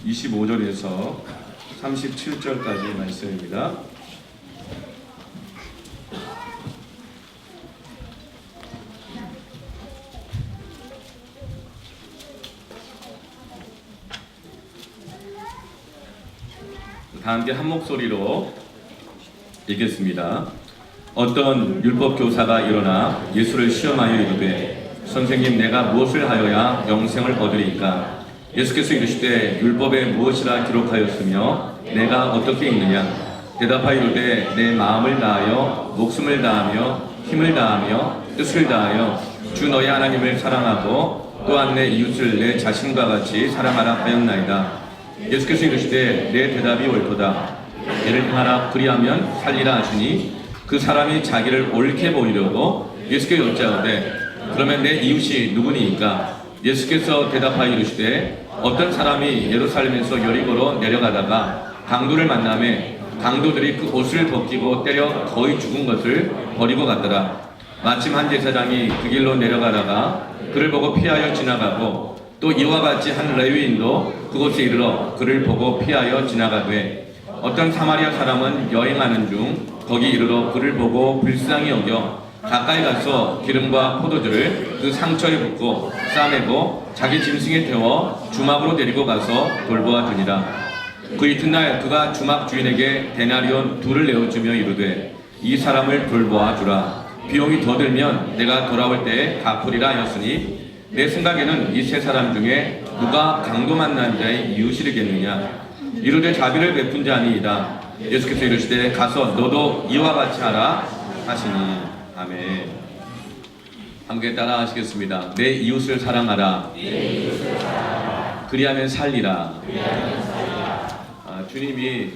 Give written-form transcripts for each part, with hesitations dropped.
25절에서 37절까지 말씀입니다. 다 함께 한 목소리로 읽겠습니다. 어떤 율법 교사가 일어나 예수를 시험하여 이르되 선생님, 내가 무엇을 하여야 영생을 얻으리이까? 예수께서 이르시되 율법에 무엇이라 기록하였으며 내가 어떻게 읽느냐? 대답하여 이르되 내 마음을 다하여 목숨을 다하며 힘을 다하며 뜻을 다하여 주 너희 하나님을 사랑하고 또한 내 이웃을 내 자신과 같이 사랑하라 하였나이다. 예수께서 이르시되 내 대답이 옳도다. 이를 행하라, 그리하면 살리라 하시니 그 사람이 자기를 옳게 보이려고 예수께 여짜오되 그러면 내 이웃이 누구니이까? 예수께서 대답하여 이르시되 어떤 사람이 예루살렘에서 여리고로 내려가다가 강도를 만나매 강도들이 그 옷을 벗기고 때려 거의 죽은 것을 버리고 갔더라. 마침 한 제사장이 그 길로 내려가다가 그를 보고 피하여 지나가고 또 이와 같이 한 레위인도 그곳에 이르러 그를 보고 피하여 지나가되 어떤 사마리아 사람은 여행하는 중 거기 이르러 그를 보고 불쌍히 여겨 가까이 가서 기름과 포도주를 그 상처에 붓고 싸매고 자기 짐승에 태워 주막으로 데리고 가서 돌보아 주니라. 그 이튿날 그가 주막 주인에게 데나리온 2를 내어주며 이르되 이 사람을 돌보아 주라. 비용이 더 들면 내가 돌아올 때에 갚으리라 하였으니 내 생각에는 이 세 사람 중에 누가 강도 만난 자의 이웃이겠느냐? 이르되 자비를 베푼 자니이다. 예수께서 이르시되 가서 너도 이와 같이 하라 하시니. 아멘. 함께 따라 하시겠습니다. 내 이웃을 사랑하라. 그리하면 살리라. 주님이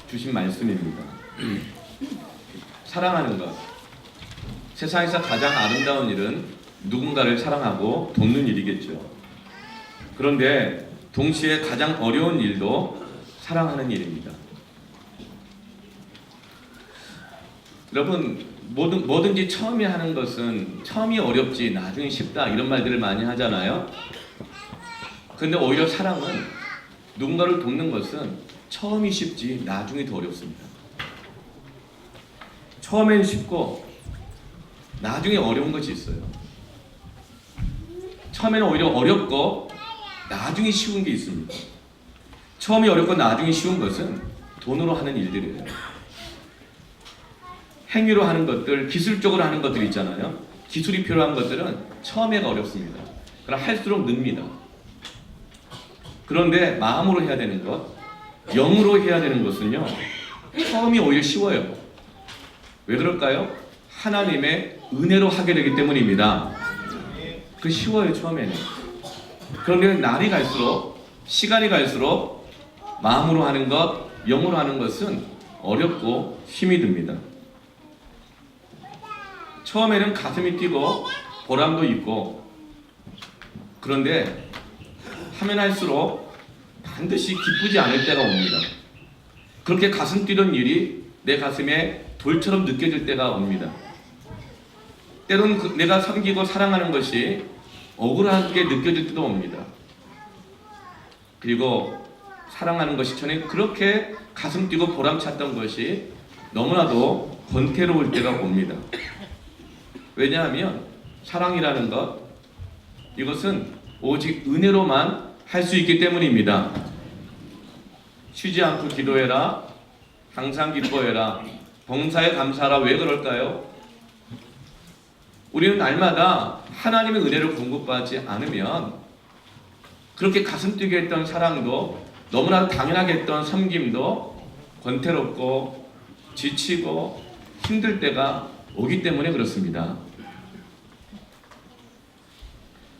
주신 말씀입니다. 사랑하는 것. 세상에서 가장 아름다운 일은 누군가를 사랑하고 돕는 일이겠죠. 그런데 동시에 가장 어려운 일도 사랑하는 일입니다. 여러분, 뭐든지 처음에 하는 것은 처음이 어렵지 나중에 쉽다 이런 말들을 많이 하잖아요. 그런데 오히려 사랑은 누군가를 돕는 것은 처음이 쉽지 나중에 더 어렵습니다. 처음엔 쉽고 나중에 어려운 것이 있어요. 처음에는 오히려 어렵고 나중에 쉬운 게 있습니다. 처음이 어렵고 나중에 쉬운 것은 돈으로 하는 일들이에요. 행위로 하는 것들, 기술적으로 하는 것들 있잖아요. 기술이 필요한 것들은 처음에가 어렵습니다. 그럼 할수록 늡니다. 그런데 마음으로 해야 되는 것, 영으로 해야 되는 것은요, 처음이 오히려 쉬워요. 왜 그럴까요? 하나님의 은혜로 하게 되기 때문입니다. 그 쉬워요, 처음에는. 그런데 날이 갈수록, 시간이 갈수록 마음으로 하는 것, 영으로 하는 것은 어렵고 힘이 듭니다. 처음에는 가슴이 뛰고 보람도 있고, 그런데 하면 할수록 반드시 기쁘지 않을 때가 옵니다. 그렇게 가슴 뛰던 일이 내 가슴에 돌처럼 느껴질 때가 옵니다. 때론 내가 섬기고 사랑하는 것이 억울하게 느껴질 때도 옵니다. 그리고 사랑하는 것이 전에 그렇게 가슴 뛰고 보람찼던 것이 너무나도 권태로울 때가 옵니다. 왜냐하면 사랑이라는 것, 이것은 오직 은혜로만 할 수 있기 때문입니다. 쉬지 않고 기도해라, 항상 기뻐해라, 봉사에 감사하라. 왜 그럴까요? 우리는 날마다 하나님의 은혜를 공급받지 않으면 그렇게 가슴 뛰게 했던 사랑도, 너무나도 당연하게 했던 섬김도 권태롭고 지치고 힘들 때가 오기 때문에 그렇습니다.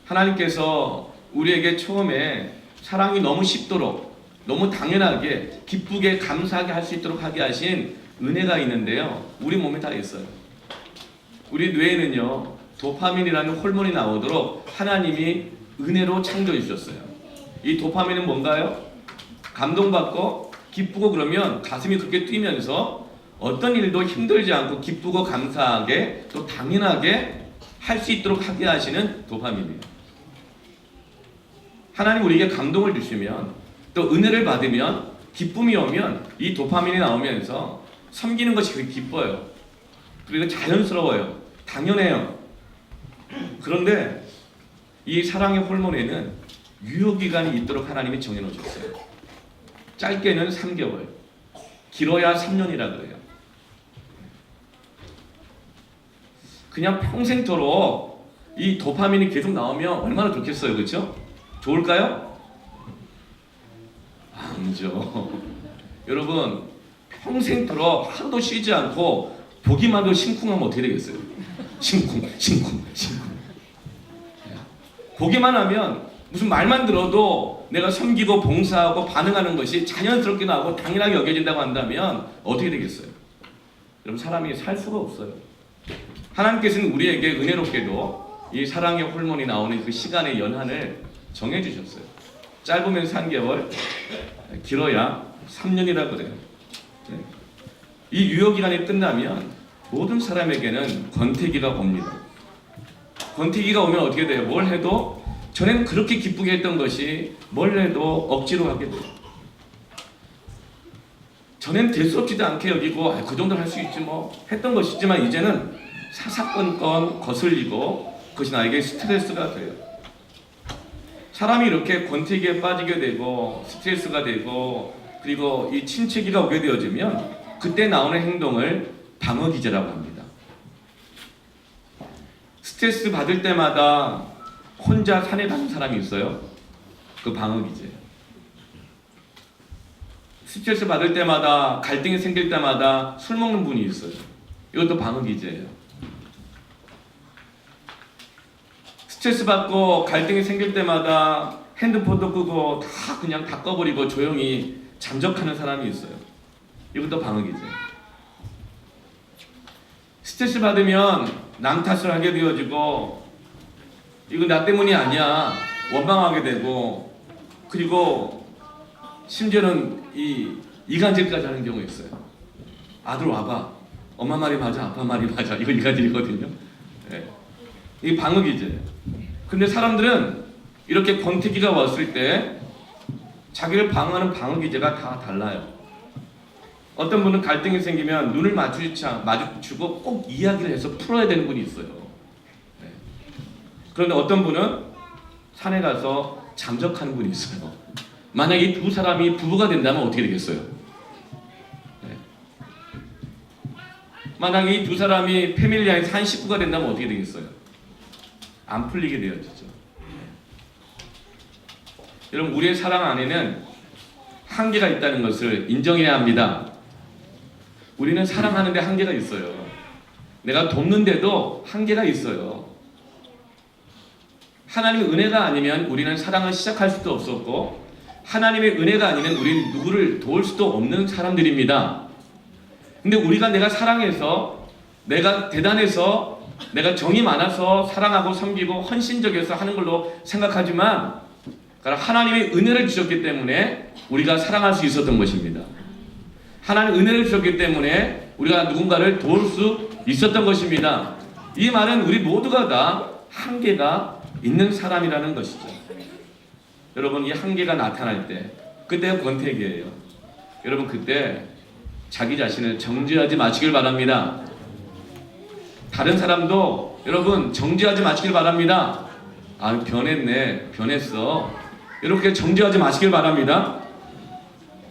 하나님께서 우리에게 처음에 사랑이 너무 쉽도록, 너무 당연하게 기쁘게 감사하게 할 수 있도록 하게 하신 은혜가 있는데요, 우리 몸에 다 있어요. 우리 뇌에는요, 도파민이라는 호르몬이 나오도록 하나님이 은혜로 창조해 주셨어요. 이 도파민은 뭔가요? 감동받고 기쁘고 그러면 가슴이 그렇게 뛰면서 어떤 일도 힘들지 않고 기쁘고 감사하게 또 당연하게 할 수 있도록 하게 하시는 도파민이에요. 하나님 우리에게 감동을 주시면 또 은혜를 받으면 기쁨이 오면 이 도파민이 나오면서 섬기는 것이 그렇게 기뻐요. 그리고 자연스러워요. 당연해요. 그런데 이 사랑의 호르몬에는 유효기간이 있도록 하나님이 정해놓으셨어요. 짧게는 3개월, 길어야 3년이라 그래요. 그냥 평생토록 이 도파민이 계속 나오면 얼마나 좋겠어요, 그렇죠? 좋을까요? 아니죠. 여러분, 평생토록 하루도 쉬지 않고 보기만 해도 심쿵하면 어떻게 되겠어요? 심쿵. 보기만 하면 무슨 말만 들어도 내가 섬기고 봉사하고 반응하는 것이 자연스럽게 나오고 당연하게 여겨진다고 한다면 어떻게 되겠어요? 여러분, 사람이 살 수가 없어요. 하나님께서는 우리에게 은혜롭게도 이 사랑의 호르몬이 나오는 그 시간의 연한을 정해주셨어요. 짧으면 3개월, 길어야 3년이라 그래요. 이 유효기간이 끝나면 모든 사람에게는 권태기가 옵니다. 권태기가 오면 어떻게 돼요? 뭘 해도 전에는 그렇게 기쁘게 했던 것이 뭘 해도 억지로 하게 돼요. 전에는 대수롭지도 않게 여기고 그 정도는 할 수 있지 뭐 했던 것이지만 이제는 사사건건 거슬리고 그것이 나에게 스트레스가 돼요. 사람이 이렇게 권태기에 빠지게 되고 스트레스가 되고 그리고 이 침체기가 오게 되어지면 그때 나오는 행동을 방어기제라고 합니다. 스트레스 받을 때마다 혼자 산에 가는 사람이 있어요. 그 방어기제예요. 스트레스 받을 때마다 갈등이 생길 때마다 술 먹는 분이 있어요. 이것도 방어기제예요. 스트레스 받고 갈등이 생길 때마다 핸드폰도 끄고 그냥 다 꺼버리고 조용히 잠적하는 사람이 있어요. 이것도 방어기제예요. 스트레스 받으면 남 탓을 하게 되어지고 이거 나 때문이 아니야 원망하게 되고 그리고 심지어는 이간질까지 하는 경우 있어요. 아들 와봐. 엄마 말이 맞아 아빠 말이 맞아. 이거 이간질이거든요. 네. 이게 방어기제예요. 근데 사람들은 이렇게 권태기가 왔을 때 자기를 방어하는 방어기제가 다 달라요. 어떤 분은 갈등이 생기면 눈을 마주치고 꼭 이야기를 해서 풀어야 되는 분이 있어요. 네. 그런데 어떤 분은 산에 가서 잠적하는 분이 있어요. 만약에 이 두 사람이 부부가 된다면 어떻게 되겠어요? 네. 만약에 이 두 사람이 패밀리아에서 한 식구가 된다면 어떻게 되겠어요? 안 풀리게 되어지죠. 여러분, 우리의 사랑 안에는 한계가 있다는 것을 인정해야 합니다. 우리는 사랑하는데 한계가 있어요. 내가 돕는데도 한계가 있어요. 하나님의 은혜가 아니면 우리는 사랑을 시작할 수도 없었고 하나님의 은혜가 아니면 우리는 누구를 도울 수도 없는 사람들입니다. 근데 우리가 내가 사랑해서 내가 대단해서 내가 정이 많아서 사랑하고 섬기고 헌신적이어서 하는 걸로 생각하지만 하나님의 은혜를 주셨기 때문에 우리가 사랑할 수 있었던 것입니다. 하나님 은혜를 주셨기 때문에 우리가 누군가를 도울 수 있었던 것입니다. 이 말은 우리 모두가 다 한계가 있는 사람이라는 것이죠. 여러분, 이 한계가 나타날 때 그때가 권태기예요. 여러분, 그때 자기 자신을 정죄하지 마시길 바랍니다. 다른 사람도 여러분 정죄하지 마시길 바랍니다. 아, 변했네, 변했어, 이렇게 정죄하지 마시길 바랍니다.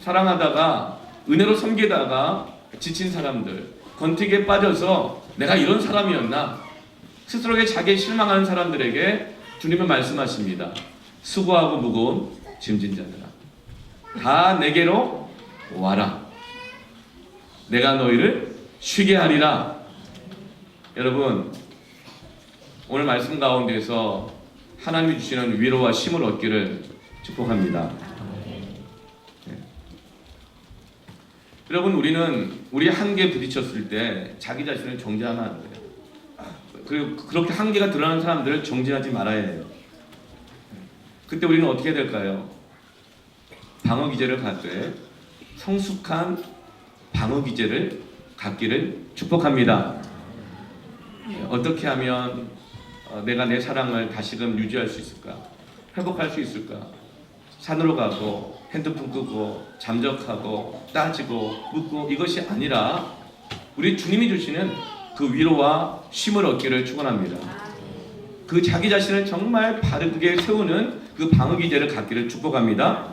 사랑하다가 은혜로 섬기다가 지친 사람들, 권태기에 빠져서 내가 이런 사람이었나 스스로에게 자기에 실망하는 사람들에게 주님은 말씀하십니다. 수고하고 무거운 짐진 자들아, 다 내게로 와라. 내가 너희를 쉬게 하리라. 여러분, 오늘 말씀 가운데서 하나님이 주시는 위로와 힘을 얻기를 축복합니다. 여러분, 우리는 우리 한계에 부딪혔을 때 자기 자신을 정죄하면 안 돼요. 그리고 그렇게 한계가 드러나는 사람들을 정죄하지 말아야 해요. 그때 우리는 어떻게 될까요? 방어기제를 갖되 성숙한 방어기제를 갖기를 축복합니다. 어떻게 하면 내가 내 사랑을 다시금 유지할 수 있을까? 회복할 수 있을까? 산으로 가고 핸드폰 끄고 잠적하고 따지고 묻고 이것이 아니라 우리 주님이 주시는 그 위로와 쉼을 얻기를 축원합니다. 그 자기 자신을 정말 바르게 세우는 그 방어기제를 갖기를 축복합니다.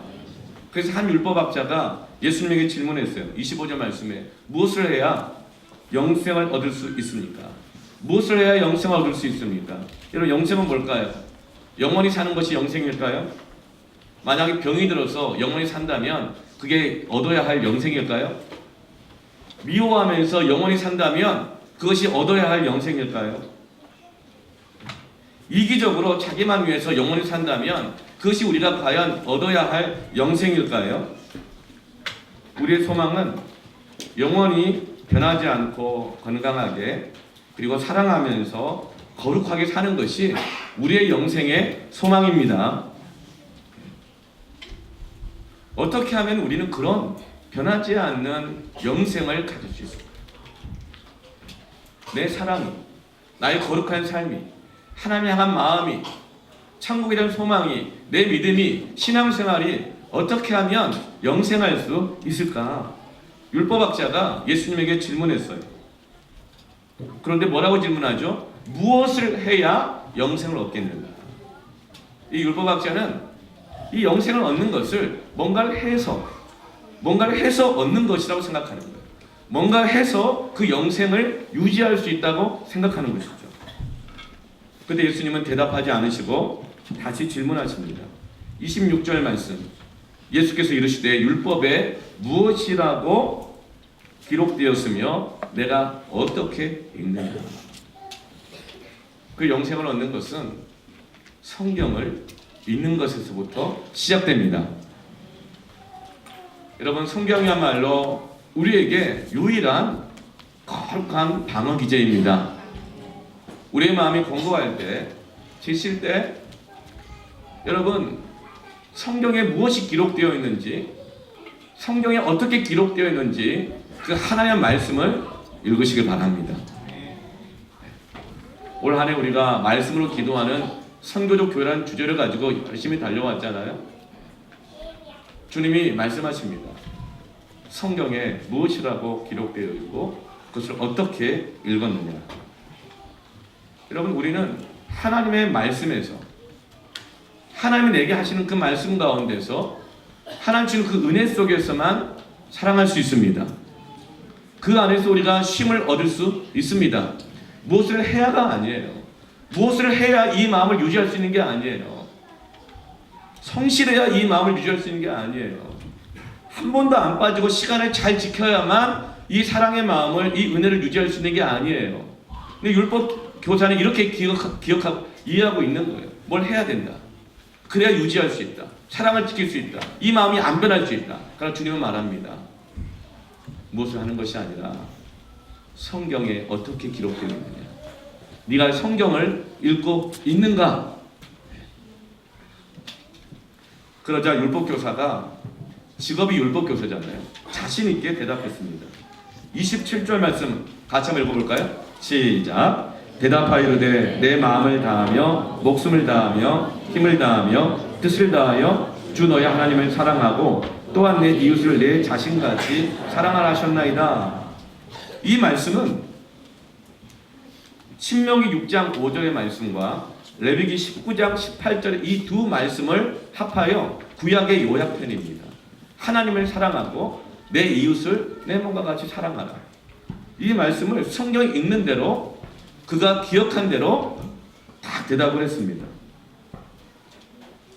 그래서 한 율법학자가 예수님에게 질문했어요. 25절 말씀에 무엇을 해야 영생을 얻을 수 있습니까? 무엇을 해야 영생을 얻을 수 있습니까? 여러분, 영생은 뭘까요? 영원히 사는 것이 영생일까요? 만약에 병이 들어서 영원히 산다면 그게 얻어야 할 영생일까요? 미워하면서 영원히 산다면 그것이 얻어야 할 영생일까요? 이기적으로 자기만 위해서 영원히 산다면 그것이 우리가 과연 얻어야 할 영생일까요? 우리의 소망은 영원히 변하지 않고 건강하게 그리고 사랑하면서 거룩하게 사는 것이 우리의 영생의 소망입니다. 어떻게 하면 우리는 그런 변하지 않는 영생을 가질 수 있을까? 내 사랑이, 나의 거룩한 삶이, 하나님 향한 마음이, 천국에 대한 소망이, 내 믿음이, 신앙생활이 어떻게 하면 영생할 수 있을까? 율법학자가 예수님에게 질문했어요. 그런데 뭐라고 질문하죠? 무엇을 해야 영생을 얻겠는가? 이 율법학자는 이 영생을 얻는 것을 뭔가를 해서 얻는 것이라고 생각하는 거예요. 뭔가 해서 그 영생을 유지할 수 있다고 생각하는 것이죠. 그런데 예수님은 대답하지 않으시고 다시 질문하십니다. 26절 말씀, 예수께서 이르시되 율법에 무엇이라고 기록되었으며 내가 어떻게 읽느냐? 그 영생을 얻는 것은 성경을 읽는 것에서부터 시작됩니다. 여러분, 성경이야말로 우리에게 유일한 거룩한 방어 기제입니다. 우리의 마음이 공고할 때, 지칠 때, 여러분, 성경에 무엇이 기록되어 있는지, 성경에 어떻게 기록되어 있는지 그 하나님의 말씀을 읽으시길 바랍니다. 올 한 해 우리가 말씀으로 기도하는 선교적 교회라는 주제를 가지고 열심히 달려왔잖아요. 주님이 말씀하십니다. 성경에 무엇이라고 기록되어 있고 그것을 어떻게 읽었느냐. 여러분, 우리는 하나님의 말씀에서, 하나님이 내게 하시는 그 말씀 가운데서 하나님 주는 그 은혜 속에서만 사랑할 수 있습니다. 그 안에서 우리가 쉼을 얻을 수 있습니다. 무엇을 해야가 아니에요. 무엇을 해야 이 마음을 유지할 수 있는 게 아니에요. 성실해야 이 마음을 유지할 수 있는 게 아니에요. 한 번도 안 빠지고 시간을 잘 지켜야만 이 사랑의 마음을, 이 은혜를 유지할 수 있는 게 아니에요. 근데 율법 교사는 이렇게 기억하고 이해하고 있는 거예요. 뭘 해야 된다. 그래야 유지할 수 있다. 사랑을 지킬 수 있다. 이 마음이 안 변할 수 있다. 그러나 주님은 말합니다. 무엇을 하는 것이 아니라 성경에 어떻게 기록되어 있느냐. 네가 성경을 읽고 있는가? 그러자 율법교사가, 직업이 율법교사잖아요, 자신 있게 대답했습니다. 27절 말씀 같이 한번 읽어볼까요? 시작. 대답하여 이르되 내 마음을 다하며 목숨을 다하며 힘을 다하며 뜻을 다하여 주 너의 하나님을 사랑하고 또한 내 이웃을 내 자신같이 사랑하라 하셨나이다. 이 말씀은 신명기 6장 5절의 말씀과 레위기 19장 18절의 이 두 말씀을 합하여 구약의 요약편입니다. 하나님을 사랑하고 내 이웃을 내 몸과 같이 사랑하라. 이 말씀을 성경이 읽는 대로, 그가 기억한 대로 다 대답을 했습니다.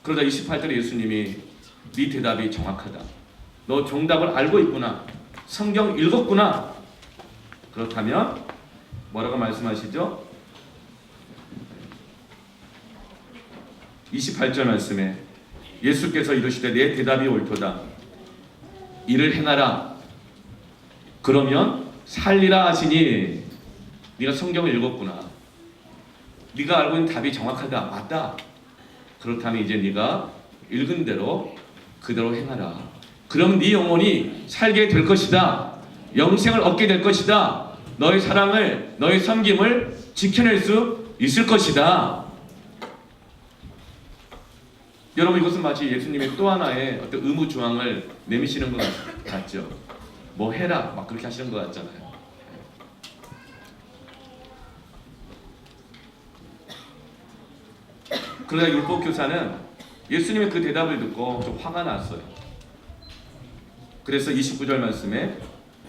그러다 28절에 예수님이 네 대답이 정확하다. 너 정답을 알고 있구나. 성경 읽었구나. 그렇다면 뭐라고 말씀하시죠? 28절 말씀에 예수께서 이르시되 내 대답이 옳도다. 이를 행하라. 그러면 살리라 하시니. 네가 성경을 읽었구나. 네가 알고 있는 답이 정확하다. 맞다. 그렇다면 이제 네가 읽은 대로 그대로 행하라. 그럼 네 영혼이 살게 될 것이다. 영생을 얻게 될 것이다. 너의 사랑을, 너의 섬김을 지켜낼 수 있을 것이다. 여러분 이것은 마치 예수님의 또 하나의 어떤 의무 조항을 내미시는 것 같죠. 뭐 해라 막 그렇게 하시는 것 같잖아요. 그러다 율법 교사는 예수님의 그 대답을 듣고 좀 화가 났어요. 그래서 29절 말씀에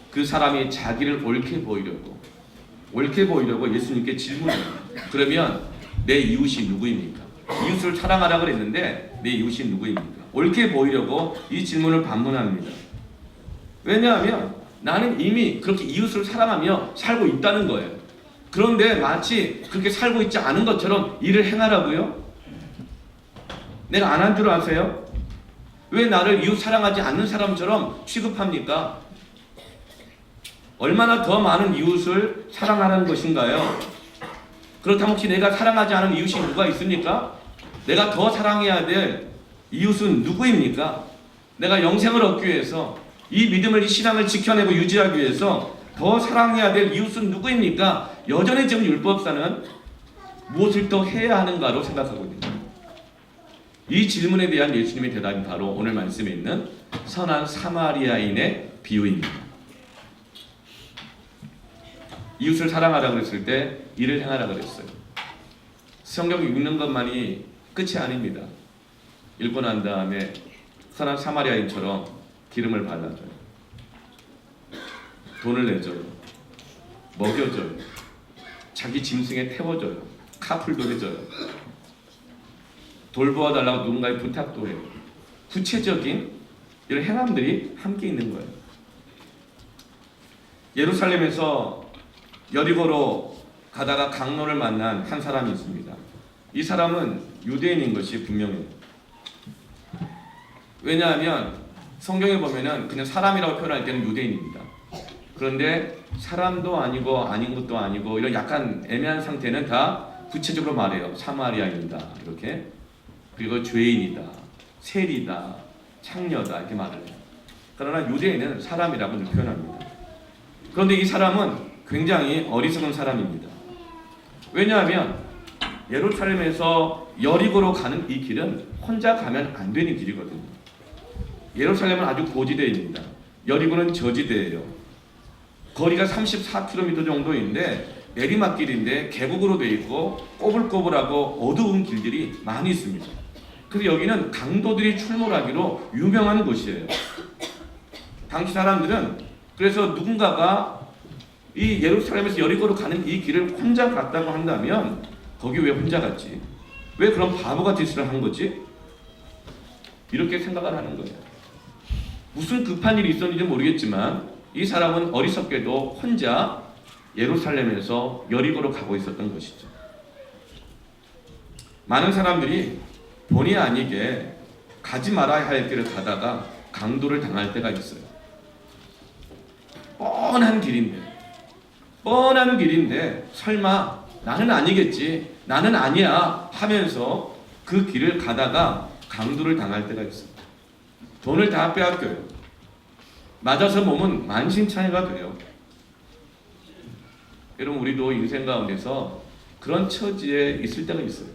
그 사람이 자기를 옳게 보이려고 예수님께 질문해요. 그러면 내 이웃이 누구입니까? 이웃을 사랑하라 그랬는데 내 이웃이 누구입니까? 옳게 보이려고 이 질문을 반문합니다. 왜냐하면 나는 이미 그렇게 이웃을 사랑하며 살고 있다는 거예요. 그런데 마치 그렇게 살고 있지 않은 것처럼 일을 행하라고요? 내가 안 한 줄 아세요? 왜 나를 이웃 사랑하지 않는 사람처럼 취급합니까? 얼마나 더 많은 이웃을 사랑하는 것인가요? 그렇다면 혹시 내가 사랑하지 않은 이웃이 누가 있습니까? 내가 더 사랑해야 될 이웃은 누구입니까? 내가 영생을 얻기 위해서 이 믿음을, 이 신앙을 지켜내고 유지하기 위해서 더 사랑해야 될 이웃은 누구입니까? 여전히 지금 율법사는 무엇을 더 해야 하는가로 생각하고 있는 거예요. 이 질문에 대한 예수님의 대답이 바로 오늘 말씀에 있는 선한 사마리아인의 비유입니다. 이웃을 사랑하라 그랬을 때 일을 행하라 그랬어요. 성경 읽는 것만이 끝이 아닙니다. 읽고 난 다음에 선한 사마리아인처럼 기름을 발라줘요. 돈을 내줘요. 먹여줘요. 자기 짐승에 태워줘요. 카풀도 해줘요. 돌보아달라고 누군가의 부탁도 해요. 구체적인 이런 행함들이 함께 있는 거예요. 예루살렘에서 여리고로 가다가 강로를 만난 한 사람이 있습니다. 이 사람은 유대인인 것이 분명해요. 왜냐하면 성경에 보면은 그냥 사람이라고 표현할 때는 유대인입니다. 그런데 사람도 아니고 아닌 것도 아니고 이런 약간 애매한 상태는 다 구체적으로 말해요. 사마리아인이다 이렇게. 그리고 죄인이다, 세리다, 창녀다 이렇게 말을 해요. 그러나 유대인은 사람이라고 표현합니다. 그런데 이 사람은 굉장히 어리석은 사람입니다. 왜냐하면 예루살렘에서 여리고로 가는 이 길은 혼자 가면 안 되는 길이거든요. 예루살렘은 아주 고지대입니다. 여리고는 저지대예요. 거리가 34km 정도인데 내리막길인데 계곡으로 되어 있고 꼬불꼬불하고 어두운 길들이 많이 있습니다. 그래서 여기는 강도들이 출몰하기로 유명한 곳이에요. 당시 사람들은 그래서 누군가가 이 예루살렘에서 여리고로 가는 이 길을 혼자 갔다고 한다면 거기 왜 혼자 갔지? 왜 그런 바보같은 짓을 한 거지? 이렇게 생각을 하는 거예요. 무슨 급한 일이 있었는지 모르겠지만 이 사람은 어리석게도 혼자 예루살렘에서 여리고로 가고 있었던 것이죠. 많은 사람들이 본의 아니게 가지 말아야 할 길을 가다가 강도를 당할 때가 있어요. 뻔한 길인데 설마 나는 아니겠지, 나는 아니야 하면서 그 길을 가다가 강도를 당할 때가 있어요. 돈을 다 빼앗겨요. 맞아서 몸은 만신창이가 돼요. 여러분 우리도 인생 가운데서 그런 처지에 있을 때가 있어요.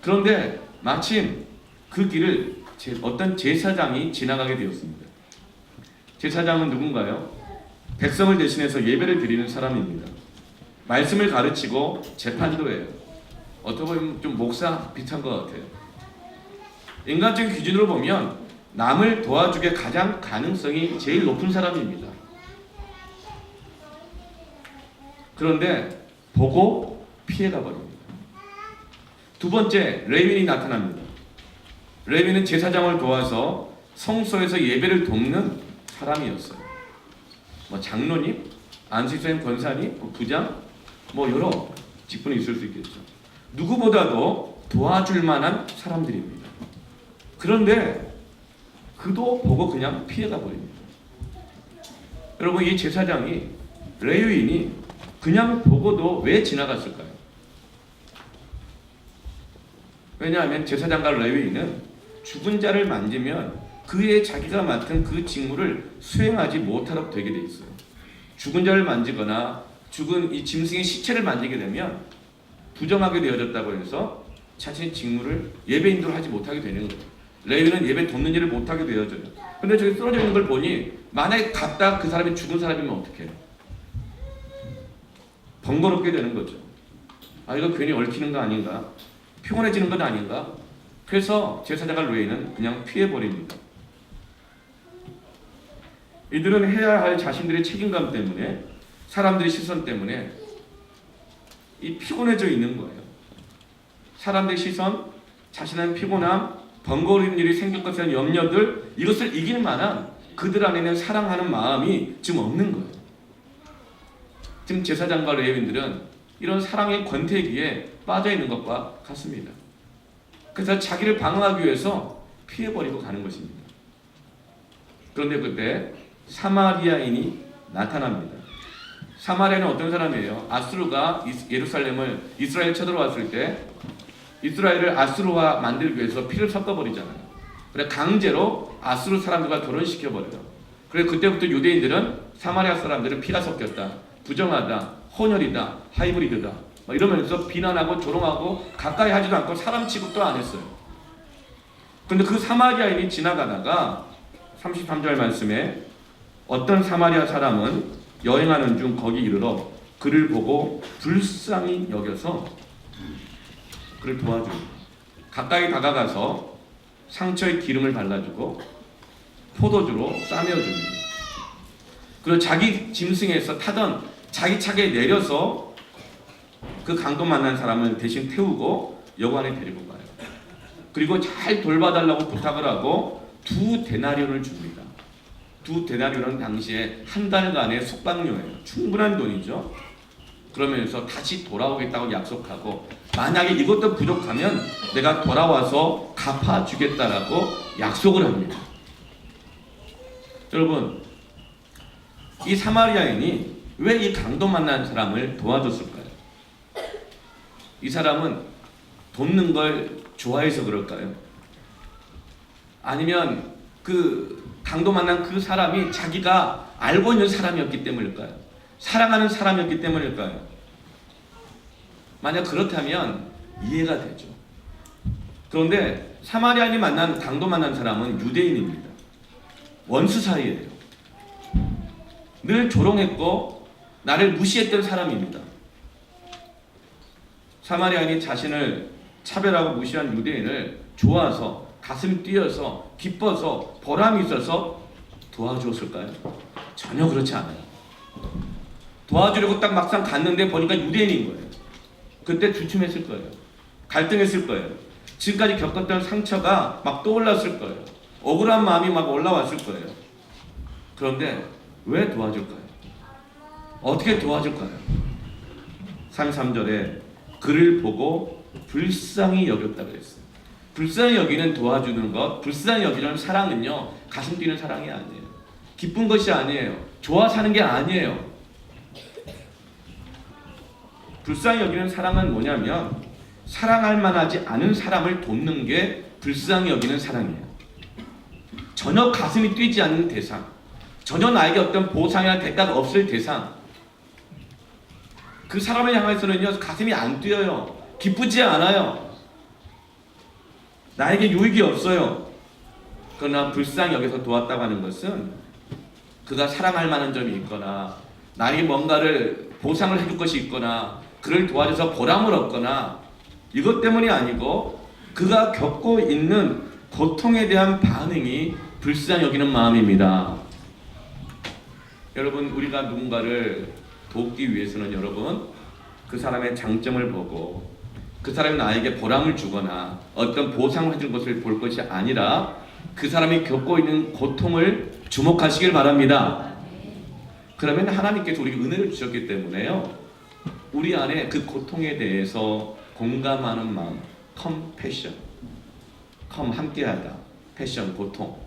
그런데 마침 그 길을 어떤 제사장이 지나가게 되었습니다. 제사장은 누군가요? 백성을 대신해서 예배를 드리는 사람입니다. 말씀을 가르치고 재판도 해요. 어떻게 보면 좀 목사 비슷한 것 같아요. 인간적인 기준으로 보면 남을 도와주게 가장 가능성이 제일 높은 사람입니다. 그런데 보고 피해가 버립니다. 두 번째, 레위인이 나타납니다. 레위인은 제사장을 도와서 성소에서 예배를 돕는 사람이었어요. 뭐 장로님, 안수생 권사님, 부장, 뭐 여러 직분이 있을 수 있겠죠. 누구보다도 도와줄 만한 사람들입니다. 그런데 그도 보고 그냥 피해가 버립니다. 여러분 이 제사장이, 레위인이 그냥 보고도 왜 지나갔을까요? 왜냐하면 제사장과 레위인은 죽은 자를 만지면 그의 자기가 맡은 그 직무를 수행하지 못하도록 되게 돼 있어요. 죽은 자를 만지거나 죽은 이 짐승의 시체를 만지게 되면 부정하게 되어졌다고 해서 자신의 직무를 예배 인도를 하지 못하게 되는 거예요. 레위는 예배 돕는 일을 못하게 되어져요. 근데 저기 쓰러져 있는 걸 보니 만약에 갔다 그 사람이 죽은 사람이면 어떻게 해요? 번거롭게 되는 거죠. 아, 이거 괜히 얽히는 거 아닌가? 피곤해지는 건 아닌가? 그래서 제사장과 레위는 그냥 피해버립니다. 이들은 해야 할 자신들의 책임감 때문에, 사람들의 시선 때문에 이 피곤해져 있는 거예요. 사람들의 시선, 자신의 피곤함, 번거로운 일이 생길 것이라는 염려들, 이것을 이길 만한 그들 안에는 사랑하는 마음이 지금 없는 거예요. 지금 제사장과 레위인들은 이런 사랑의 권태기에 빠져 있는 것과 같습니다. 그래서 자기를 방어하기 위해서 피해버리고 가는 것입니다. 그런데 그때 사마리아인이 나타납니다. 사마리아는 어떤 사람이에요? 아수르가 예루살렘을 이스라엘 쳐들어왔을 때 이스라엘을 아수르와 만들기 위해서 피를 섞어버리잖아요. 그래 강제로 아수르 사람들과 결혼시켜버려요. 그래 그때부터 유대인들은 사마리아 사람들은 피가 섞였다, 부정하다, 혼혈이다, 하이브리드다 이러면서 비난하고 조롱하고 가까이 하지도 않고 사람 취급도 안 했어요. 그런데 그 사마리아인이 지나가다가 33절 말씀에 어떤 사마리아 사람은 여행하는 중 거기 이르러 그를 보고 불쌍히 여겨서 그를 도와줍니다. 가까이 다가가서 상처에 기름을 발라주고 포도주로 싸매어줍니다. 그리고 자기 짐승에서 타던 자기 차에 내려서 그 강도 만난 사람을 대신 태우고 여관에 데리고 가요. 그리고 잘 돌봐달라고 부탁을 하고 2데나리온을 줍니다. 2데나리온은 당시에 한 달간의 숙박료예요. 충분한 돈이죠. 그러면서 다시 돌아오겠다고 약속하고 만약에 이것도 부족하면 내가 돌아와서 갚아주겠다라고 약속을 합니다. 여러분, 이 사마리아인이 왜 이 강도 만난 사람을 도와줬을까요? 이 사람은 돕는 걸 좋아해서 그럴까요? 아니면 그 강도 만난 그 사람이 자기가 알고 있는 사람이었기 때문일까요? 사랑하는 사람이었기 때문일까요? 만약 그렇다면 이해가 되죠. 그런데 사마리아인이 만난 강도 만난 사람은 유대인입니다. 원수 사이예요. 늘 조롱했고 나를 무시했던 사람입니다. 사마리아인이 자신을 차별하고 무시한 유대인을 좋아서 가슴이 뛰어서 기뻐서 보람이 있어서 도와주었을까요? 전혀 그렇지 않아요. 도와주려고 딱 막상 갔는데 보니까 유대인인 거예요. 그때 주춤했을 거예요. 갈등했을 거예요. 지금까지 겪었던 상처가 막 떠올랐을 거예요. 억울한 마음이 막 올라왔을 거예요. 그런데 왜 도와줄까요? 어떻게 도와줄까요? 33절에 그를 보고 불쌍히 여겼다 그랬어요. 불쌍히 여기는 도와주는 것, 불쌍히 여기는 사랑은요, 가슴 뛰는 사랑이 아니에요. 기쁜 것이 아니에요. 좋아 사는 게 아니에요. 불쌍히 여기는 사랑은 뭐냐면 사랑할 만하지 않은 사람을 돕는 게 불쌍히 여기는 사랑이에요. 전혀 가슴이 뛰지 않는 대상, 전혀 나에게 어떤 보상이나 대가가 없을 대상, 그 사람을 향해서는요 가슴이 안 뛰어요. 기쁘지 않아요. 나에게 유익이 없어요. 그러나 불쌍히 여기서 도왔다고 하는 것은 그가 사랑할 만한 점이 있거나 나에게 뭔가를 보상을 해줄 것이 있거나 그를 도와줘서 보람을 얻거나 이것 때문이 아니고 그가 겪고 있는 고통에 대한 반응이 불쌍히 여기는 마음입니다. 여러분, 우리가 누군가를 돕기 위해서는 여러분 그 사람의 장점을 보고 그 사람이 나에게 보람을 주거나 어떤 보상을 해줄 것을 볼 것이 아니라 그 사람이 겪고 있는 고통을 주목하시길 바랍니다. 그러면 하나님께서 우리에게 은혜를 주셨기 때문에요, 우리 안에 그 고통에 대해서 공감하는 마음, 컴패션, 함께하다, 패션, 고통,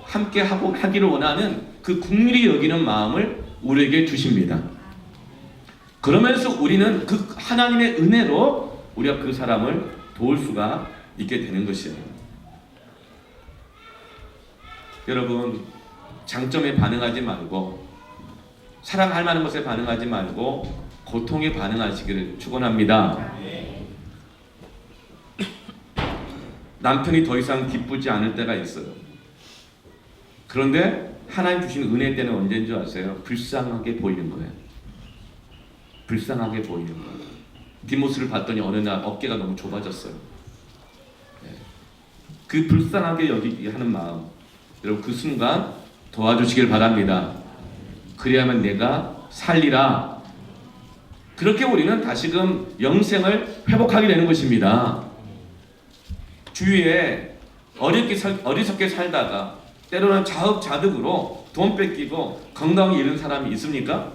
함께 하기를 원하는 그 긍휼히 여기는 마음을 우리에게 주십니다. 그러면서 우리는 그 하나님의 은혜로 우리가 그 사람을 도울 수가 있게 되는 것이에요. 여러분, 장점에 반응하지 말고 사랑할 만한 것에 반응하지 말고 고통에 반응하시기를 축원합니다. 남편이 더 이상 기쁘지 않을 때가 있어요. 그런데 하나님 주신 은혜 때는 언제인 줄 아세요? 불쌍하게 보이는 거예요. 불쌍하게 보이는 거예요. 뒷모습을 봤더니 어느 날 어깨가 너무 좁아졌어요. 그 불쌍하게 여기게 하는 마음, 여러분 그 순간 도와주시길 바랍니다. 그래야만 내가 살리라. 그렇게 우리는 다시금 영생을 회복하게 되는 것입니다. 주위에 어리석게 살다가 때로는 자업자득으로 돈 뺏기고 건강을 잃은 사람이 있습니까?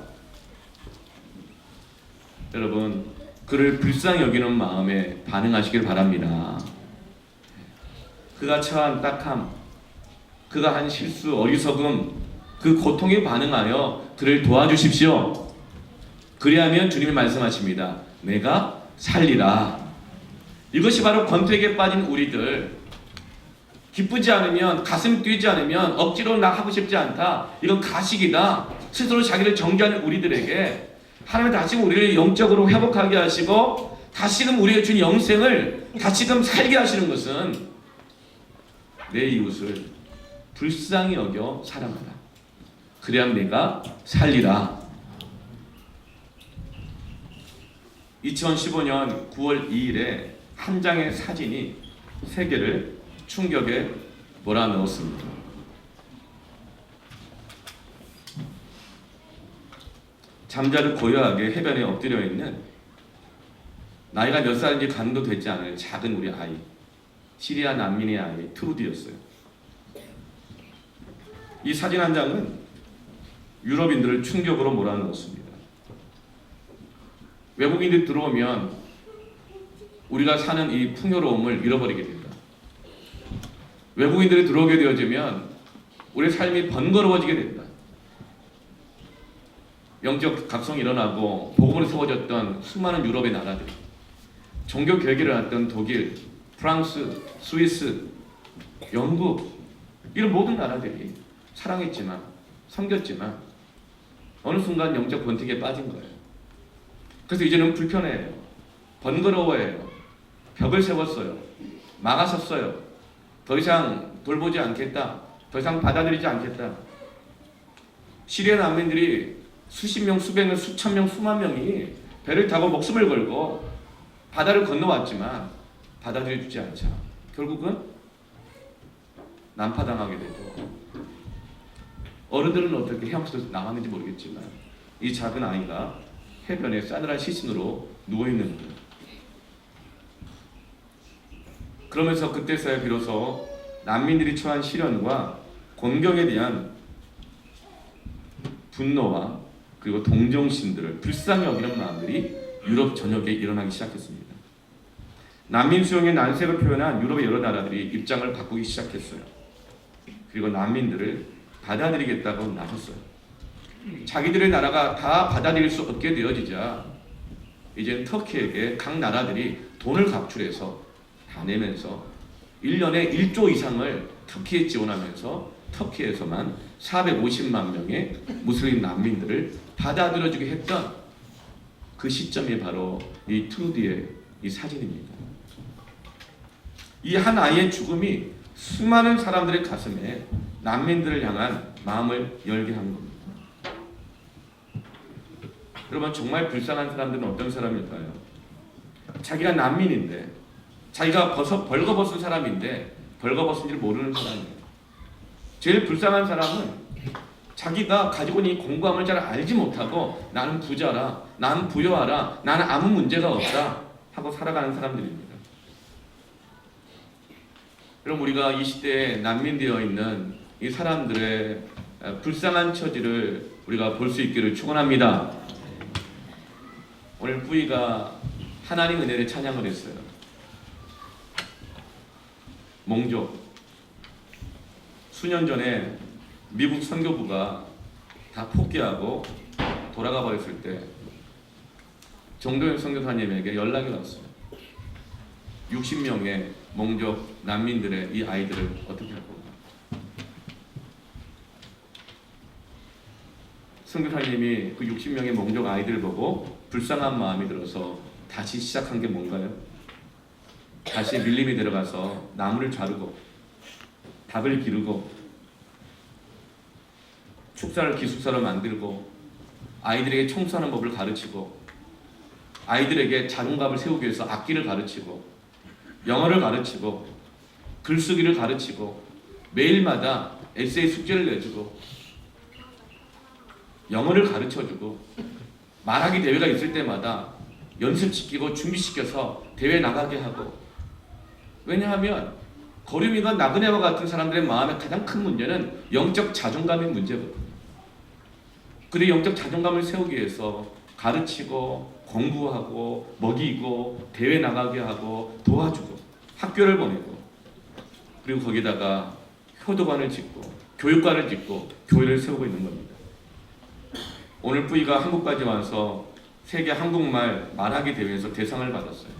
여러분 그를 불쌍히 여기는 마음에 반응하시길 바랍니다. 그가 처한 딱함, 그가 한 실수, 어리석음, 그 고통에 반응하여 그를 도와주십시오. 그리하면 주님이 말씀하십니다. 내가 살리라. 이것이 바로 권태기에 빠진 우리들, 기쁘지 않으면, 가슴 뛰지 않으면 억지로 나 하고 싶지 않다, 이건 가식이다, 스스로 자기를 정죄하는 우리들에게 하나님은 다시금 우리를 영적으로 회복하게 하시고 다시금 우리의 주님 영생을 다시금 살게 하시는 것은 내 이웃을 불쌍히 여겨 사랑하라. 그래야 내가 살리라. 2015년 9월 2일에 한 장의 사진이 세계를 충격에 몰아넣었습니다. 잠자를 고요하게 해변에 엎드려 있는 나이가 몇 살인지 가늠도 되지 않을 작은 우리 아이, 시리아 난민의 아이 트루디였어요. 이 사진 한 장은 유럽인들을 충격으로 몰아넣었습니다. 외국인들이 들어오면 우리가 사는 이 풍요로움을 잃어버리게 된다. 외국인들이 들어오게 되어지면 우리의 삶이 번거로워지게 된다. 영적 각성이 일어나고 복음으로 세워졌던 수많은 유럽의 나라들, 종교 개혁이 일어났던 독일, 프랑스, 스위스, 영국, 이런 모든 나라들이 사랑했지만, 섬겼지만 어느 순간 영적 권태기에 빠진 거예요. 그래서 이제는 불편해요. 번거로워해요. 벽을 세웠어요. 막아섰어요. 더 이상 돌보지 않겠다. 더 이상 받아들이지 않겠다. 시리아 난민들이 수십 명, 수백 명, 수천 명, 수만 명이 배를 타고 목숨을 걸고 바다를 건너왔지만 받아들여주지 않자 결국은 난파당하게 되죠. 어른들은 어떻게 헤엄쳐서 나왔는지 모르겠지만 이 작은 아이가 해변에 싸늘한 시신으로 누워있는 거예요. 그러면서 그때서야 비로소 난민들이 처한 시련과 곤경에 대한 분노와 그리고 동정심들을 불쌍히 여기는 마음들이 유럽 전역에 일어나기 시작했습니다. 난민 수용의 난색을 표현한 유럽의 여러 나라들이 입장을 바꾸기 시작했어요. 그리고 난민들을 받아들이겠다고 나섰어요. 자기들의 나라가 다 받아들일 수 없게 되어지자 이제 터키에게 각 나라들이 돈을 각출해서 다 내면서 1년에 1조 이상을 터키에 지원하면서 터키에서만 450만 명의 무슬림 난민들을 받아들여주게 했던 그 시점이 바로 이 트루디의 이 사진입니다. 이 한 아이의 죽음이 수많은 사람들의 가슴에 난민들을 향한 마음을 열게 한 겁니다. 여러분 정말 불쌍한 사람들은 어떤 사람일까요? 자기가 난민인데, 자기가 벌거벗은 사람인데 벌거벗은 줄 모르는 사람이에요. 제일 불쌍한 사람은 자기가 가지고 있는 이 공부함을 잘 알지 못하고 나는 부자라, 나는 부여하라, 나는 아무 문제가 없다 하고 살아가는 사람들입니다. 그럼 우리가 이 시대에 난민되어 있는 이 사람들의 불쌍한 처지를 우리가 볼 수 있기를 축원합니다. 오늘 뿌이가 하나님 은혜를 찬양을 했어요. 몽족. 수년 전에 미국 선교부가 다 포기하고 돌아가 버렸을 때 정도현 선교사님에게 연락이 왔어요. 60명의 몽족 난민들의 이 아이들을 어떻게 할 건가. 선교사님이 그 60명의 몽족 아이들을 보고 불쌍한 마음이 들어서 다시 시작한 게 뭔가요? 다시 밀림이 들어가서 나무를 자르고 닭을 기르고 축사를 기숙사로 만들고 아이들에게 청소하는 법을 가르치고 아이들에게 자존감을 세우기 위해서 악기를 가르치고 영어를 가르치고 글쓰기를 가르치고 매일마다 에세이 숙제를 내주고 영어를 가르쳐주고 말하기 대회가 있을 때마다 연습시키고 준비시켜서 대회 나가게 하고. 왜냐하면 거류민과 나그네와 같은 사람들의 마음의 가장 큰 문제는 영적 자존감의 문제거든요. 그들의 영적 자존감을 세우기 위해서 가르치고 공부하고 먹이고 대회 나가게 하고 도와주고 학교를 보내고 그리고 거기다가 효도관을 짓고 교육관을 짓고 교회를 세우고 있는 겁니다. 오늘 뿌이가 한국까지 와서 세계 한국말 말하기 대회에서 대상을 받았어요.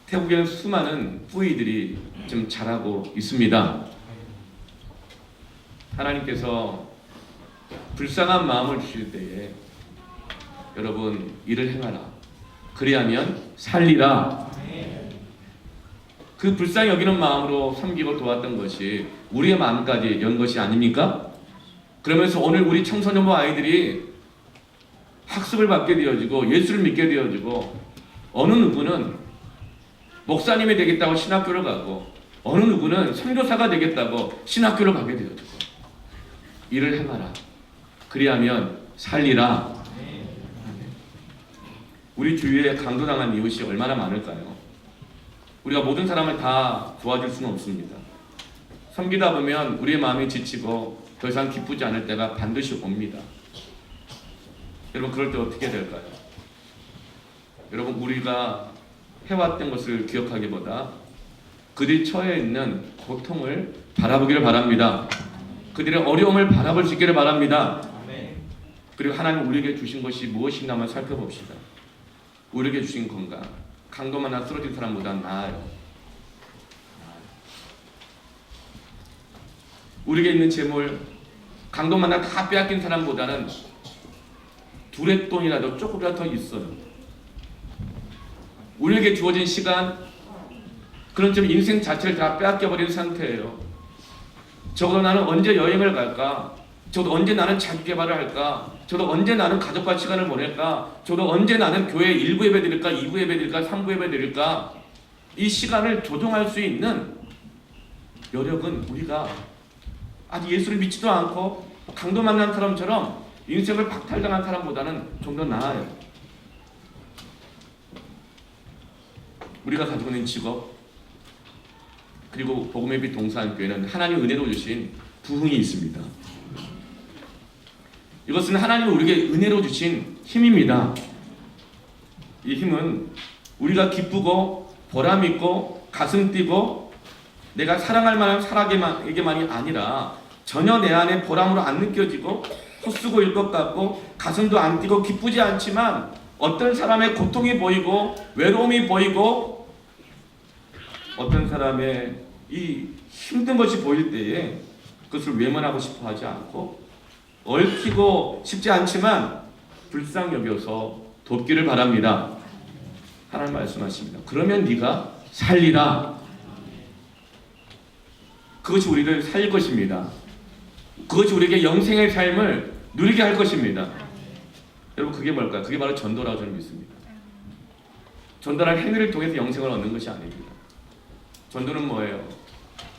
태국에는 수많은 뿌이들이 좀 잘하고 있습니다. 하나님께서 불쌍한 마음을 주실 때에 여러분 일을 행하라. 그리하면 살리라. 그 불쌍히 여기는 마음으로 섬기고 도왔던 것이 우리의 마음까지 연 것이 아닙니까? 그러면서 오늘 우리 청소년부 아이들이 학습을 받게 되어지고 예수를 믿게 되어지고 어느 누구는 목사님이 되겠다고 신학교를 가고 어느 누구는 선교사가 되겠다고 신학교를 가게 되어지고 일을 행하라. 그리하면 살리라. 우리 주위에 강도당한 이웃이 얼마나 많을까요? 우리가 모든 사람을 다 도와줄 수는 없습니다. 섬기다 보면 우리의 마음이 지치고 더 이상 기쁘지 않을 때가 반드시 옵니다. 여러분 그럴 때 어떻게 될까요? 여러분 우리가 해왔던 것을 기억하기보다 그들이 처해 있는 고통을 바라보기를 바랍니다. 그들의 어려움을 바라볼 수 있기를 바랍니다. 그리고 하나님 우리에게 주신 것이 무엇인가 한번 살펴봅시다. 우리에게 주신 건강, 강도 만나 쓰러진 사람보다 나아요. 우리에게 있는 재물, 강도 만나 다 빼앗긴 사람보다는 둘의 돈이라도 조금이라도 더 있어요. 우리에게 주어진 시간, 그런 좀 인생 자체를 다 빼앗겨버린 상태예요. 적어도 나는 언제 여행을 갈까? 저도 언제 나는 자기개발을 할까? 저도 언제 나는 가족과 시간을 보낼까? 저도 언제 나는 교회 1부 예배 드릴까? 2부 예배 드릴까? 3부 예배 드릴까? 이 시간을 조정할 수 있는 여력은 우리가 아직 예수를 믿지도 않고 강도 만난 사람처럼 인생을 박탈당한 사람보다는 좀 더 나아요. 우리가 가지고 있는 직업 그리고 복음의 빛 동산교회는 하나님 은혜로 주신 부흥이 있습니다. 이것은 하나님이 우리에게 은혜로 주신 힘입니다. 이 힘은 우리가 기쁘고 보람 있고 가슴 뛰고 내가 사랑할 만한 사람에게만이 아니라 전혀 내 안에 보람으로 안 느껴지고 헛수고 일 것 같고 가슴도 안 뛰고 기쁘지 않지만 어떤 사람의 고통이 보이고 외로움이 보이고 어떤 사람의 이 힘든 것이 보일 때에 그것을 외면하고 싶어 하지 않고 얽히고 싶지 않지만 불쌍히 여겨서 돕기를 바랍니다. 하나님 말씀하십니다. 그러면 네가 살리라. 그것이 우리를 살릴 것입니다. 그것이 우리에게 영생의 삶을 누리게 할 것입니다. 여러분 그게 뭘까요? 그게 바로 전도라고 저는 믿습니다. 전도란 행위를 통해서 영생을 얻는 것이 아닙니다. 전도는 뭐예요?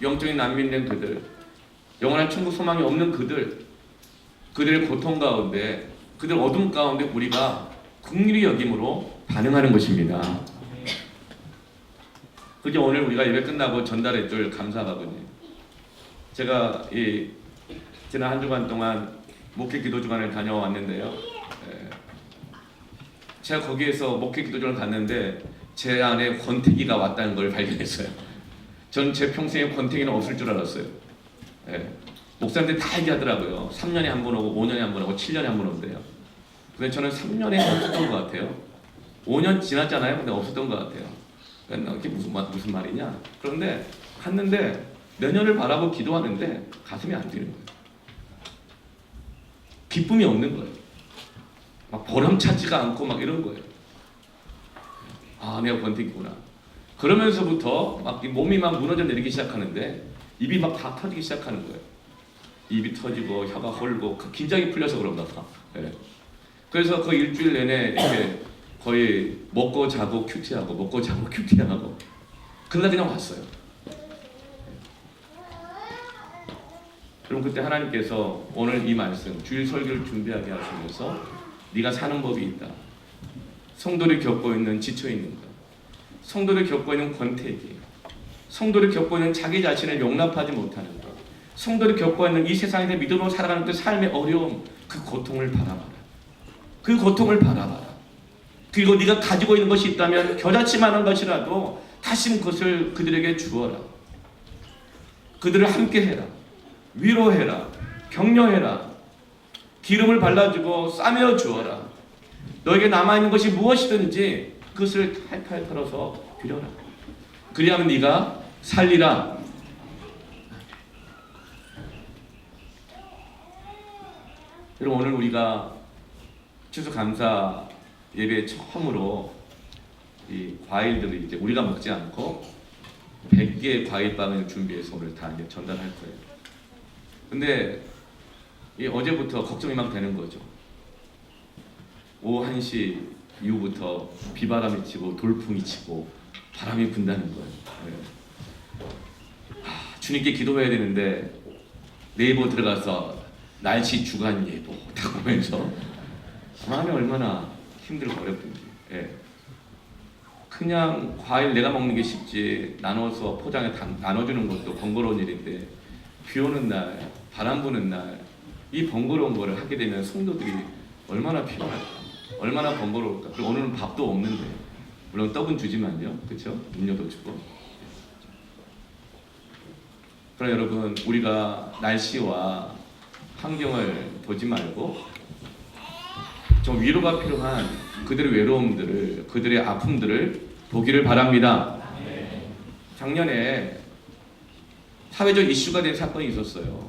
영적인 난민된 그들, 영원한 천국 소망이 없는 그들의 고통 가운데, 그들 어둠 가운데 우리가 긍휼히 여김으로 반응하는 것입니다. 그게 오늘 우리가 예배 끝나고 전달해줄 감사하거든요. 제가 지난 한 주간 동안 목회 기도 주간을 다녀왔는데요. 제가 거기에서 목회 기도 주간을 갔는데 제 안에 권태기가 왔다는 걸 발견했어요. 전 제 평생에 권태기는 없을 줄 알았어요. 목사님들 다 얘기하더라고요. 3년에 한 번 오고 5년에 한 번 오고 7년에 한 번 온대요. 근데 저는 3년에 없었던 것 같아요. 5년 지났잖아요. 근데 없었던 것 같아요. 이게 무슨 말이냐? 그런데 갔는데 내년을 바라보고 기도하는데 가슴이 안 뛰는 거예요. 기쁨이 없는 거예요. 막 보람차지가 않고 막 이런 거예요. 아, 내가 권태기구나. 그러면서부터 막 몸이 막 무너져 내리기 시작하는데 입이 막 다 터지기 시작하는 거예요. 입이 터지고 혀가 헐고 긴장이 풀려서 그런가 봐. 예. 그래서 그 일주일 내내 이렇게 거의 먹고 자고 큐티하고 먹고 자고 큐티하고 그날 그냥 왔어요. 그럼 그때 하나님께서 오늘 이 말씀 주일 설교를 준비하게 하시면서 네가 사는 법이 있다. 성도를 겪고 있는 지쳐 있는 것, 성도를 겪고 있는 권태기, 성도를 겪고 있는 자기 자신을 용납하지 못하는 것, 성도를 겪고 있는 이 세상에서 믿음으로 살아가는 그 삶의 어려움, 그 고통을 바라봐라. 그 고통을 바라봐라. 그리고 네가 가지고 있는 것이 있다면 겨자치만한 것이라도 다시 그것을 그들에게 주어라. 그들을 함께해라. 위로해라. 격려해라. 기름을 발라주고 싸매어 주어라. 너에게 남아있는 것이 무엇이든지 그것을 탈탈 털어서 드려라. 그리하면 네가 살리라. 여러분, 오늘 우리가 추수감사 예배 처음으로 이 과일들을 이제 우리가 먹지 않고 100개의 과일빵을 준비해서 오늘 다 이제 전달할 거예요. 근데 이 어제부터 걱정이 막 되는 거죠. 오후 1시 이후부터 비바람이 치고 돌풍이 치고 바람이 분다는 거예요. 네. 주님께 기도해야 되는데 네이버 들어가서 날씨 주간 예보 다 보면서 마음이 얼마나 힘들고 어렵든지. 예. 그냥 과일 내가 먹는 게 쉽지 나눠서 포장해 나눠주는 것도 번거로운 일인데 비 오는 날, 바람 부는 날 이 번거로운 거를 하게 되면 성도들이 얼마나 피곤할까, 얼마나 번거로울까. 그리고 오늘은 밥도 없는데 물론 떡은 주지만요, 그렇죠? 음료도 주고. 그러나 여러분, 우리가 날씨와 환경을 보지 말고 좀 위로가 필요한 그들의 외로움들을, 그들의 아픔들을 보기를 바랍니다. 작년에 사회적 이슈가 된 사건이 있었어요.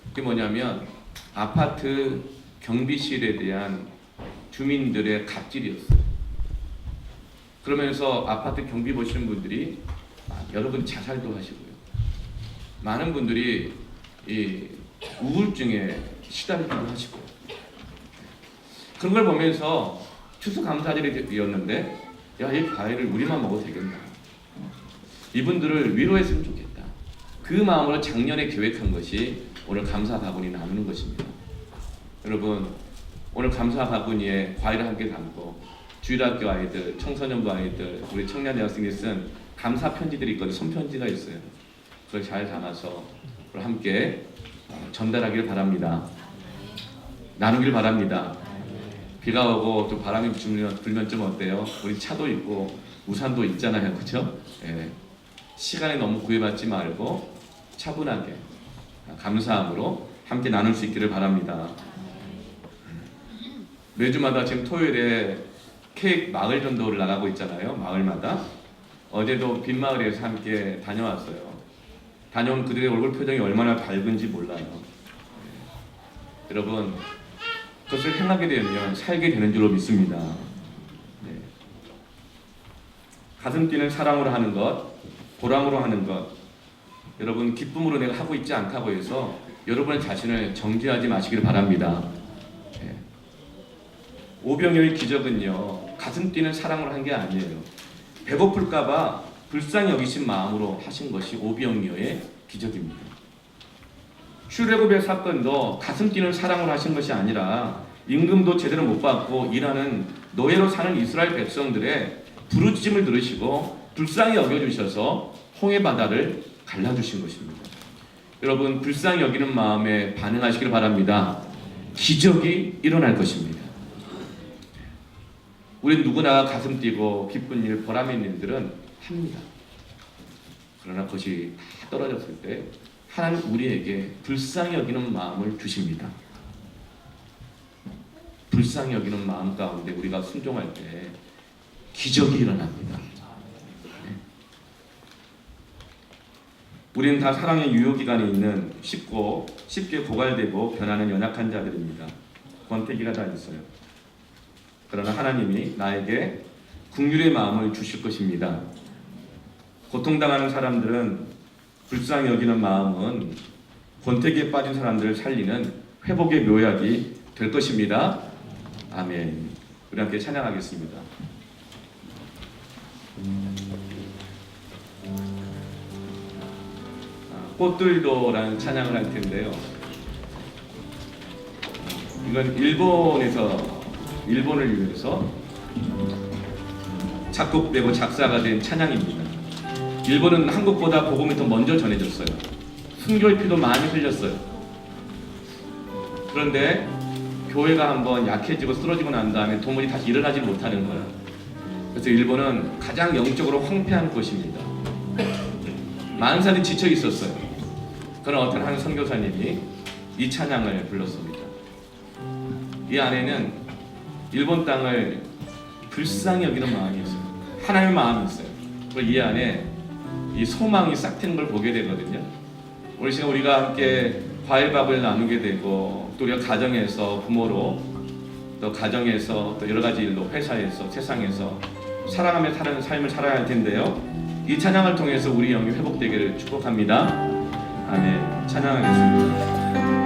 그게 뭐냐면 아파트 경비실에 대한 주민들의 갑질이었어요. 그러면서 아파트 경비 보시는 분들이 여러분 자살도 하시고요. 많은 분들이 이 우울증에 시달리기도 하시고, 그런 걸 보면서 추수감사절이었는데 야, 이 과일을 우리만 먹어도 되겠나, 이분들을 위로했으면 좋겠다. 그 마음으로 작년에 계획한 것이 오늘 감사 바구니 나누는 것입니다. 여러분, 오늘 감사 바구니에 과일을 함께 담고 주일학교 아이들, 청소년부 아이들, 우리 청년 대학생이 쓴 감사 편지들이 있거든요. 손편지가 있어요. 그걸 잘 담아서 함께 전달하길 바랍니다. 나누길 바랍니다. 비가 오고 또 바람이 불면 좀 어때요? 우리 차도 있고 우산도 있잖아요, 그렇죠? 예. 시간에 너무 구애받지 말고 차분하게 감사함으로 함께 나눌 수 있기를 바랍니다. 매주마다 지금 토요일에 케이크 마을 전도를 나가고 있잖아요, 마을마다. 어제도 빈마을에서 함께 다녀왔어요. 다녀온 그들의 얼굴 표정이 얼마나 밝은지 몰라요. 여러분, 그것을 행하게 되면 살게 되는 줄로 믿습니다. 네. 가슴 뛰는 사랑으로 하는 것, 보람으로 하는 것, 여러분 기쁨으로 내가 하고 있지 않다고 해서 여러분의 자신을 정죄하지 마시기를 바랍니다. 네. 오병이어의 기적은요, 가슴 뛰는 사랑으로 한 게 아니에요. 배고플까봐 불쌍히 여기신 마음으로 하신 것이 오병이어의 기적입니다. 출애굽의 사건도 가슴 뛰는 사랑으로 하신 것이 아니라 임금도 제대로 못 받고 일하는 노예로 사는 이스라엘 백성들의 부르짖음을 들으시고 불쌍히 여겨주셔서 홍해 바다를 갈라주신 것입니다. 여러분, 불쌍히 여기는 마음에 반응하시길 바랍니다. 기적이 일어날 것입니다. 우리 누구나 가슴 뛰고 기쁜 일, 보람 있는 일들은 합니다. 그러나 그것이 다 떨어졌을 때 하나님 우리에게 불쌍히 여기는 마음을 주십니다. 불쌍히 여기는 마음 가운데 우리가 순종할 때 기적이 일어납니다. 우리는 다 사랑의 유효기간이 있는 쉽게 고갈되고 변하는 연약한 자들입니다. 권태기가 다 있어요. 그러나 하나님이 나에게 긍휼의 마음을 주실 것입니다. 고통당하는 사람들은 불쌍히 여기는 마음은 권태기에 빠진 사람들을 살리는 회복의 묘약이 될 것입니다. 아멘. 우리 함께 찬양하겠습니다. 꽃들도라는 찬양을 할 텐데요. 이건 일본을 위해서 작곡되고 작사가 된 찬양입니다. 일본은 한국보다 복음이 더 먼저 전해졌어요. 순교의 피도 많이 흘렸어요. 그런데 교회가 한번 약해지고 쓰러지고 난 다음에 도무지 다시 일어나지 못하는 거예요. 그래서 일본은 가장 영적으로 황폐한 곳입니다. 많은 사람이 지쳐 있었어요. 그런 어떤 한 선교사님이 이 찬양을 불렀습니다. 이 안에는 일본 땅을 불쌍히 여기는 마음이 있어요. 하나님의 마음이 있어요. 그리고 이 안에 이 소망이 싹 트는 걸 보게 되거든요. 우리 시간 우리가 함께 과일밥을 나누게 되고 또 우리가 가정에서 부모로 또 가정에서 또 여러 가지 일로 회사에서 세상에서 사랑하며 사는 삶을 살아야 할 텐데요. 이 찬양을 통해서 우리 영이 회복되기를 축복합니다. 아멘. 찬양하겠습니다.